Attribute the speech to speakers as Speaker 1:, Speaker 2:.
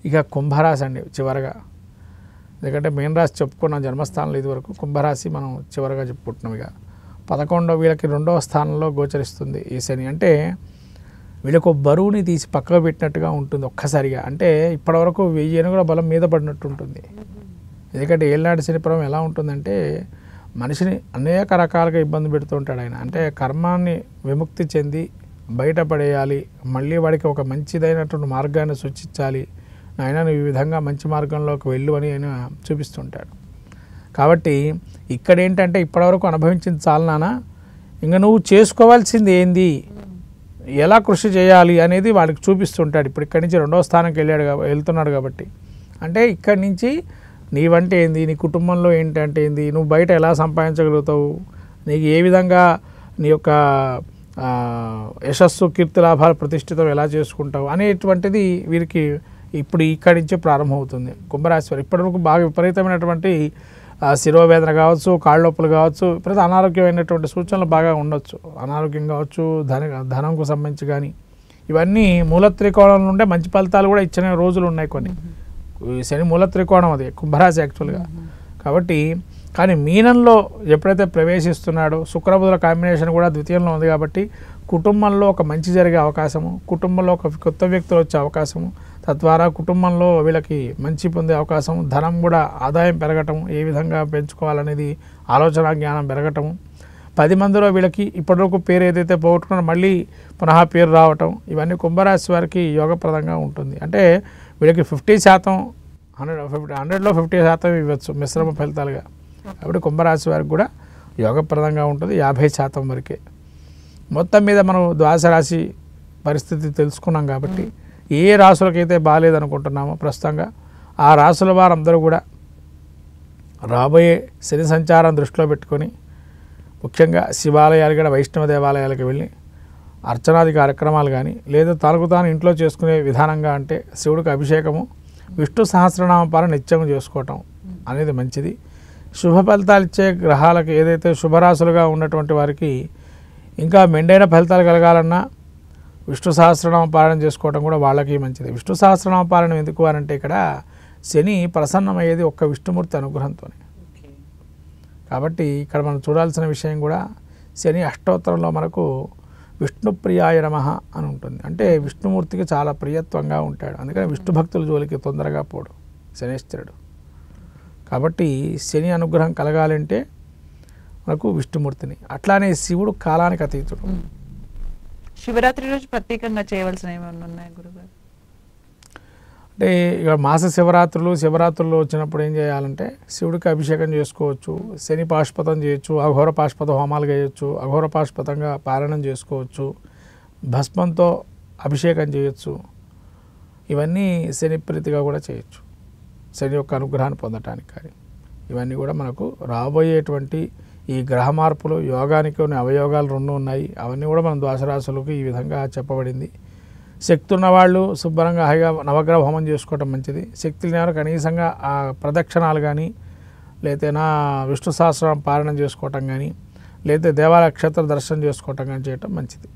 Speaker 1: ఇక కుంభరాశి అండి చివరగా. ఎందుకంటే మీనరాశి చెప్పుకున్నాం జన్మస్థానంలో ఇదివరకు, కుంభరాశి మనం చివరగా చెప్పుకుంటున్నాం. ఇక 11వ వీళ్ళకి 2వ స్థానంలో గోచరిస్తుంది ఈ శని. అంటే వీళ్ళకు బరువుని తీసి పక్కకు పెట్టినట్టుగా ఉంటుంది ఒక్కసారిగా. అంటే ఇప్పటివరకు 1000 ఏనుగుల బలం మీద పడినట్టు ఉంటుంది. ఎందుకంటే ఏళ్ళనాటి శని ప్రభావం ఎలా ఉంటుందంటే మనిషిని అనేక రకాలుగా ఇబ్బంది పెడుతూ ఉంటాడు ఆయన. అంటే కర్మాన్ని విముక్తి చెంది బయటపడేయాలి, మళ్ళీ వాడికి ఒక మంచిదైనటువంటి మార్గాన్ని సూచించాలి, ఆయన ఈ విధంగా మంచి మార్గంలోకి వెళ్ళు అని ఆయన చూపిస్తుంటాడు. కాబట్టి ఇక్కడ ఏంటంటే ఇప్పటివరకు అనుభవించింది చాలు నాన్న, ఇంకా నువ్వు చేసుకోవాల్సింది ఏంది, ఎలా కృషి చేయాలి అనేది వాడికి చూపిస్తుంటాడు. ఇప్పుడు ఇక్కడి నుంచి 2వ స్థానానికి వెళ్తున్నాడు కాబట్టి, అంటే ఇక్కడి నుంచి నీవంటే ఏంది, నీ కుటుంబంలో ఏంటంటే ఏంది, నువ్వు బయట ఎలా సంపాదించగలుగుతావు, నీకు ఏ విధంగా నీ యొక్క యశస్సు కీర్తి లాభాలు ప్రతిష్ఠితం ఎలా చేసుకుంటావు అనేటువంటిది వీరికి ఇప్పుడు ఇక్కడి నుంచే ప్రారంభమవుతుంది. కుంభరాశి వారు ఇప్పటివరకు బాగా విపరీతమైనటువంటి శిరోవేదన కావచ్చు, కాళ్ళొప్పులు కావచ్చు, ప్రతి అనారోగ్యమైనటువంటి సూచనలు బాగా ఉండొచ్చు. అనారోగ్యం కావచ్చు, ధనంకు సంబంధించి కానీ ఇవన్నీ మూల త్రికోణం నుండే మంచి ఫలితాలు కూడా ఇచ్చిన రోజులు ఉన్నాయి కొన్ని. శని మూల త్రికోణం అది కుంభరాశి యాక్చువల్గా. కాబట్టి కానీ మీనంలో ఎప్పుడైతే ప్రవేశిస్తున్నాడో శుక్రబుధుల కాంబినేషన్ కూడా ద్వితీయంలో ఉంది కాబట్టి కుటుంబంలో ఒక మంచి జరిగే అవకాశము, కుటుంబంలో ఒక కొత్త వ్యక్తులు వచ్చే అవకాశము, తద్వారా కుటుంబంలో వీళ్ళకి మంచి పొందే అవకాశం, ధనం కూడా ఆదాయం పెరగటం, ఏ విధంగా పెంచుకోవాలనేది ఆలోచన జ్ఞానం పెరగటం, 10 మందిలో వీళ్ళకి ఇప్పటివరకు పేరు ఏదైతే పోగొట్టుకున్నా మళ్ళీ పునః పేరు రావటం, ఇవన్నీ కుంభరాశి వారికి యోగప్రదంగా ఉంటుంది. అంటే వీళ్ళకి 50%, 100లో 50% ఇవ్వచ్చు మిశ్రమ ఫలితాలుగా. కాబట్టి కుంభరాశి వారికి కూడా యోగప్రదంగా ఉంటుంది 50% వరకే. మొత్తం మీద మనం ద్వాదశ రాశి పరిస్థితి తెలుసుకున్నాం కాబట్టి ఏ రాశులకైతే బాగాలేదనుకుంటున్నామో ప్రస్తుతంగా ఆ రాశుల వారందరూ కూడా రాబోయే శని సంచారం దృష్టిలో పెట్టుకొని ముఖ్యంగా శివాలయాలు కూడా వైష్ణవ దేవాలయాలకు వెళ్ళి అర్చనాది కార్యక్రమాలు కానీ లేదా తనకు తాను ఇంట్లో చేసుకునే విధానంగా అంటే శివుడికి అభిషేకము, విష్ణు సహస్రనామపాలన నిత్యం చేసుకోవటం అనేది మంచిది. శుభ ఫలితాలు ఇచ్చే గ్రహాలకు ఏదైతే శుభరాశులుగా ఉన్నటువంటి వారికి ఇంకా మెండైన ఫలితాలు కలగాలన్నా విష్ణు సహస్రనామ పాలన చేసుకోవడం కూడా వాళ్ళకి మంచిది. విష్ణు సహస్రనామ పాలన ఎందుకు అనంటే ఇక్కడ శని ప్రసన్నమయ్యేది ఒక్క విష్ణుమూర్తి అనుగ్రహంతోనే. కాబట్టి ఇక్కడ మనం చూడాల్సిన విషయం కూడా శని అష్టోత్తరంలో మనకు విష్ణుప్రియాయ నమః అని ఉంటుంది. అంటే విష్ణుమూర్తికి చాలా ప్రియత్వంగా ఉంటాడు. అందుకని విష్ణు భక్తుల జోలికి తొందరగా పోడు శనేశ్వరుడు. కాబట్టి శని అనుగ్రహం కలగాలంటే మనకు విష్ణుమూర్తిని, అట్లానే శివుడు కాలానికి అతీతుడు.
Speaker 2: శివరాత్రి రోజు ప్రత్యేకంగా చేయవలసిన ఏమైనా ఉన్నాయి గురుగారు?
Speaker 1: అంటే ఇక మాస శివరాత్రుల్లో వచ్చినప్పుడు ఏం చేయాలంటే శివుడికి అభిషేకం చేసుకోవచ్చు, శని పాశుపతం చేయొచ్చు, అఘోర పాశుపత హోమాలు చేయొచ్చు, అఘోర పాశుపతంగా పారాయణం చేసుకోవచ్చు, భస్మంతో అభిషేకం చేయొచ్చు. ఇవన్నీ శని ప్రీతిగా కూడా చేయొచ్చు, శని యొక్క అనుగ్రహాన్ని పొందటానికి. కానీ ఇవన్నీ కూడా మనకు రాబోయేటువంటి ఈ గ్రహ మార్పులు, యోగానికి కొన్ని అవయోగాలు 2 ఉన్నాయి. అవన్నీ కూడా మనం ద్వాదశరాశులకు ఈ విధంగా చెప్పబడింది. శక్తి ఉన్నవాళ్ళు శుభ్రంగా హాయిగా నవగ్రహ హోమం చేసుకోవటం మంచిది. శక్తి లేని కనీసంగా ఆ ప్రదక్షిణాలు కానీ లేదైనా విష్ణు సహస్రం పారాయణం చేసుకోవటం కానీ లేదా దేవాలయ క్షేత్ర దర్శనం చేసుకోవటం కానీ చేయటం మంచిది.